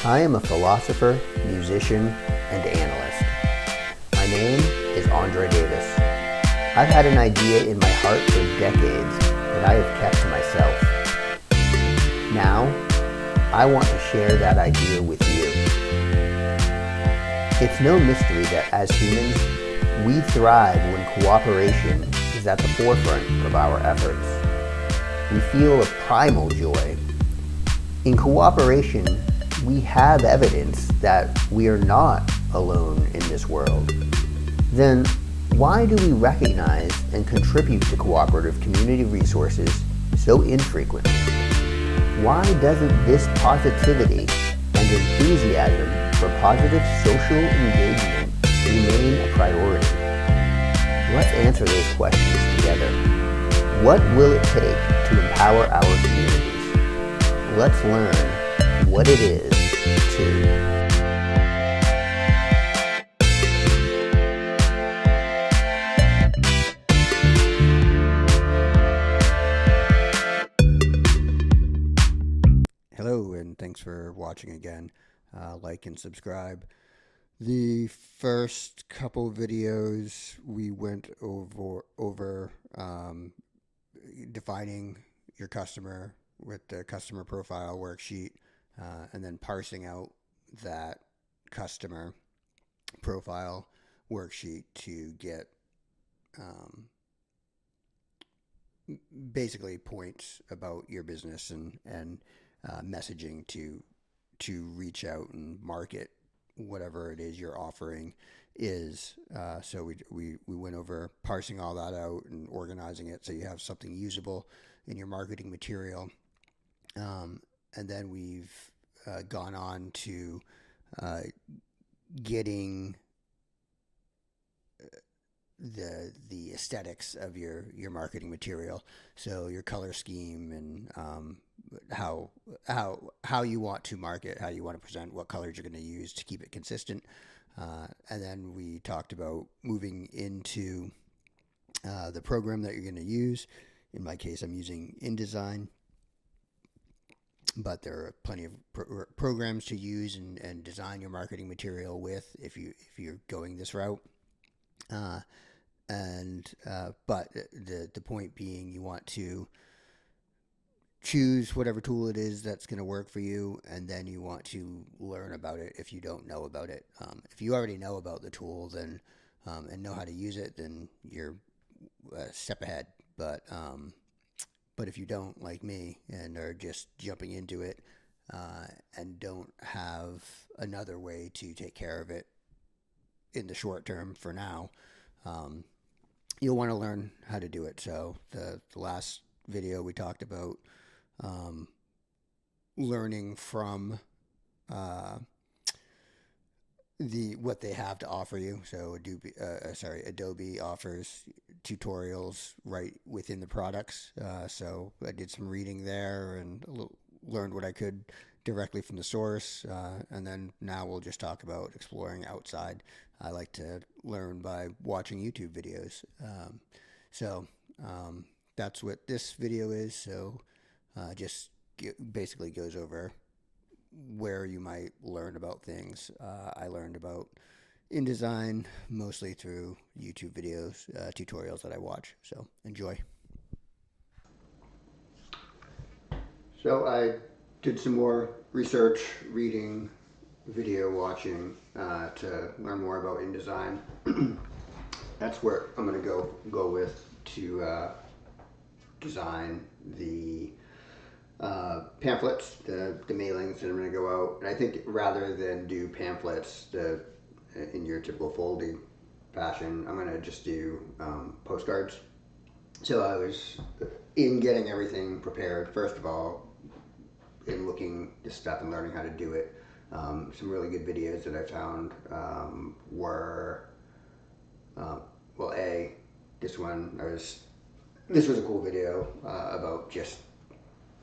I am a philosopher, musician, and analyst. My name is André Davis. I've had an idea in my heart for decades that I have kept to myself. Now, I want to share that idea with you. It's no mystery that as humans, we thrive when cooperation is at the forefront of our efforts. We feel a primal joy. In cooperation, we have evidence that we are not alone in this world. Then, why do we recognize and contribute to cooperative community resources so infrequently? Why doesn't this positivity and enthusiasm for positive social engagement remain a priority? Let's answer those questions together. What will it take to empower our communities? Let's learn what it is to Hello, and thanks for watching again. Like and subscribe. The first couple videos we went over defining your customer with the customer profile worksheet, and then parsing out that customer profile worksheet to get basically points about your business and messaging to reach out and market whatever it is you're offering is. So we went over parsing all that out and organizing it so you have something usable in your marketing material. And then we've gone on to getting the aesthetics of your marketing material, so your color scheme and how you want to market, how you want to present, what colors you're going to use to keep it consistent. And then we talked about moving into the program that you're going to use. In my case, I'm using InDesign, but there are plenty of programs to use and design your marketing material with if you're going this route. But the point being, you want to choose whatever tool it is that's going to work for you, and then you want to learn about it if you don't know about it. If you already know about the tool, then and know how to use it, then you're a step ahead. But if you don't, like me, and are just jumping into it and don't have another way to take care of it in the short term for now, you'll want to learn how to do it. So the last video we talked about learning from what they have to offer you. So Adobe offers tutorials right within the products. So I did some reading there and learned what I could directly from the source. And then now we'll just talk about exploring outside. I like to learn by watching YouTube videos. So that's what this video is. So just basically goes over where you might learn about things. I learned about InDesign mostly through YouTube videos, tutorials that I watch. So enjoy. So I did some more research, reading, video watching to learn more about InDesign. That's where I'm going to go with to design the pamphlets, the mailings that I'm going to go out. And I think rather than do pamphlets in your typical folding fashion, I'm going to just do postcards. So I was in getting everything prepared, first of all, in looking this stuff and learning how to do it. Some really good videos that I found were, this was a cool video about just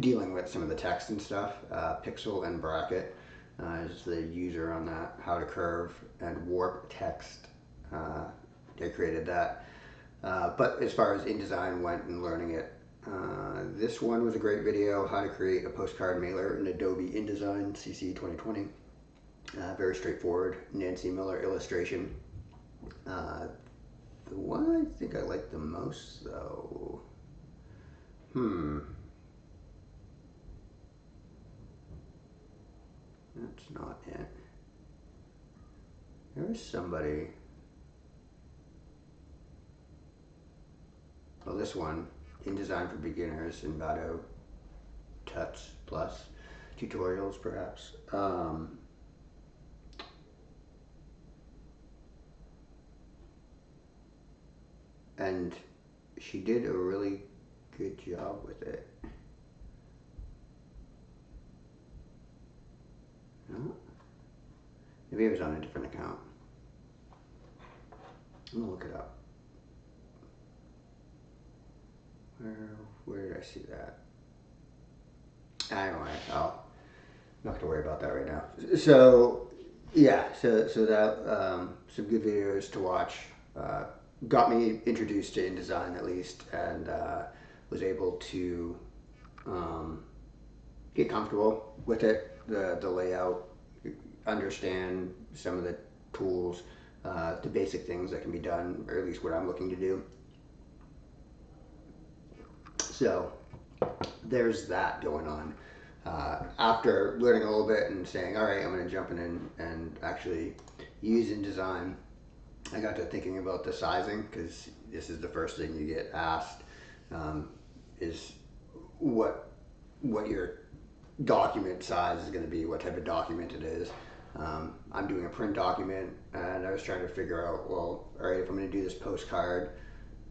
dealing with some of the text and stuff. Pixel and Bracket is the user on that. How to curve and warp text. They created that. But as far as InDesign went and learning it, this one was a great video, how to create a postcard mailer in Adobe InDesign CC 2020. Very straightforward Nancy Miller illustration. The one I think I like the most, though, that's not it. There was somebody. Well, this one, InDesign for Beginners, Envato, Tuts plus tutorials, perhaps. And she did a really good job with it. No? Maybe it was on a different account. I'm gonna look it up. Where did I see that? Anyway, I'm not gonna worry about that right now. So yeah, so that some good videos to watch. Got me introduced to InDesign at least, and was able to get comfortable with it, the layout, understand some of the tools, the basic things that can be done, or at least what I'm looking to do. So there's that going on. After learning a little bit and saying, all right, I'm going to jump in and actually use InDesign, I got to thinking about the sizing, because this is the first thing you get asked, is what your document size is going to be, what type of document it is. I'm doing a print document, and I was trying to figure out, well, all right, if I'm going to do this postcard,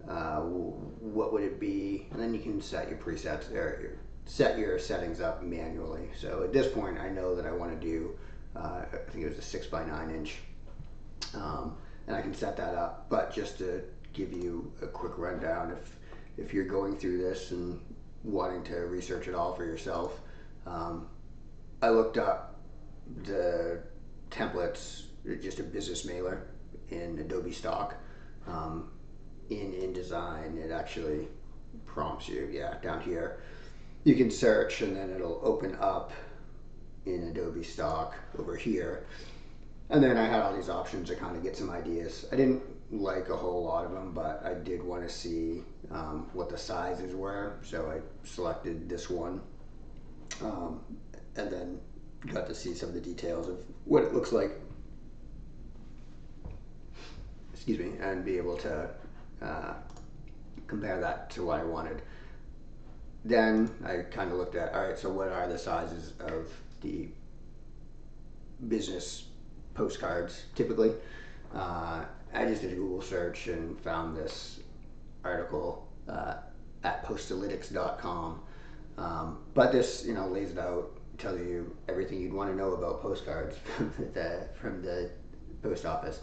what would it be? And then you can set your presets there, set your settings up manually. So at this point, I know that I want to do, I think it was a 6x9 inch, and I can set that up. But just to give you a quick rundown, if you're going through this and wanting to research it all for yourself, I looked up the templates, just a business mailer in Adobe stock. In InDesign, it actually prompts you, down here. You can search, and then it'll open up in Adobe stock over here. And then I had all these options to kind of get some ideas. I didn't like a whole lot of them, but I did want to see what the sizes were. So I selected this one, and then got to see some of the details of what it looks like. Excuse me, and be able to compare that to what I wanted. Then I kind of looked at, all right, so what are the sizes of the business postcards typically? I just did a Google search and found this article at postalytics.com. But this, lays it out, tells you everything you'd want to know about postcards from the post office.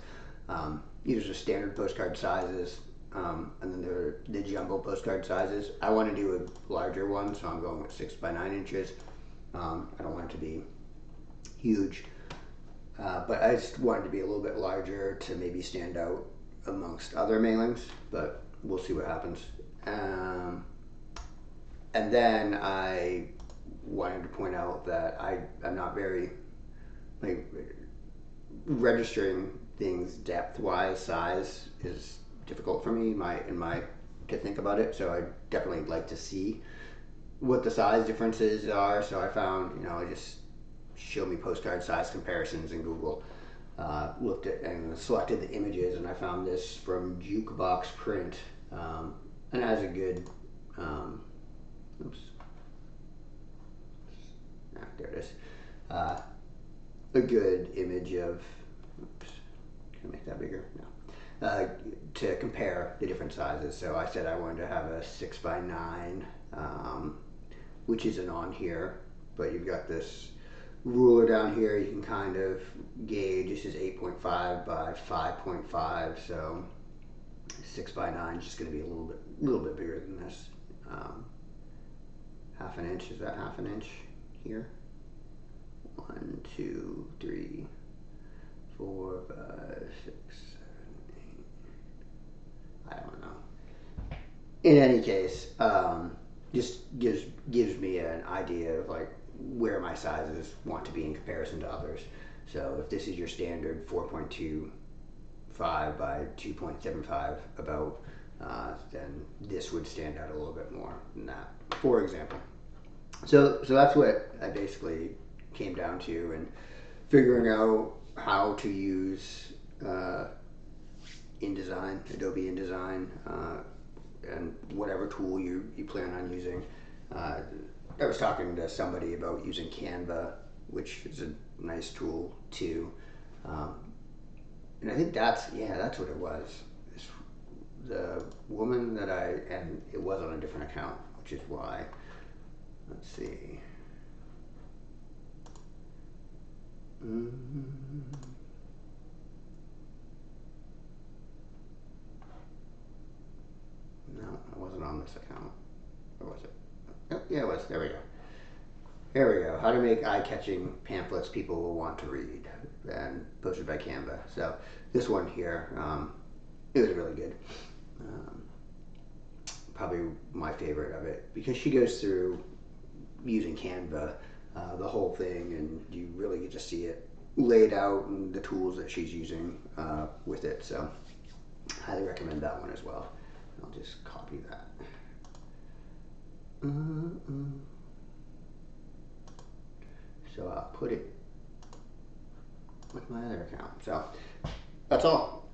These are standard postcard sizes, and then there are the jumbo postcard sizes. I want to do a larger one, so I'm going with 6x9 inches. I don't want it to be huge, but I just wanted to be a little bit larger to maybe stand out amongst other mailings, but we'll see what happens. And then I wanted to point out that I'm not very, registering things depth-wise, size is difficult for me to think about it. So I definitely like to see what the size differences are. So I found, I just show me postcard size comparisons in Google. Looked at and selected the images, and I found this from Jukebox Print, and has a good, there it is, a good image of, can I make that bigger? No. To compare the different sizes. So I said I wanted to have a 6x9, which isn't on here, but you've got this ruler down here. You can kind of gauge. This is 8.5 by 5.5, so 6x9 is just going to be a little bit bigger than this. Half an inch. Is that half an inch here? 1, 2, 3, 4, 5, 6, 7, 8. I don't know. In any case, just gives me an idea of where my sizes want to be in comparison to others. So if this is your standard 4.25 by 2.75 about, then this would stand out a little bit more than that, for example. So that's what I basically came down to, and figuring out how to use InDesign, Adobe InDesign, and whatever tool you plan on using. I was talking to somebody about using Canva, which is a nice tool too. And I think that's what it was. The woman that and it was on a different account, which is why. Let's see. No, it wasn't on this account. Or was it? Oh, yeah, it was. There we go. Here we go. How to make eye-catching pamphlets people will want to read, and posted by Canva. So this one here, it was really good. Probably my favorite of it, because she goes through using Canva, the whole thing, and you really get to see it laid out and the tools that she's using with it. So highly recommend that one as well. I'll just copy that. So I'll put it with my other account. So that's all.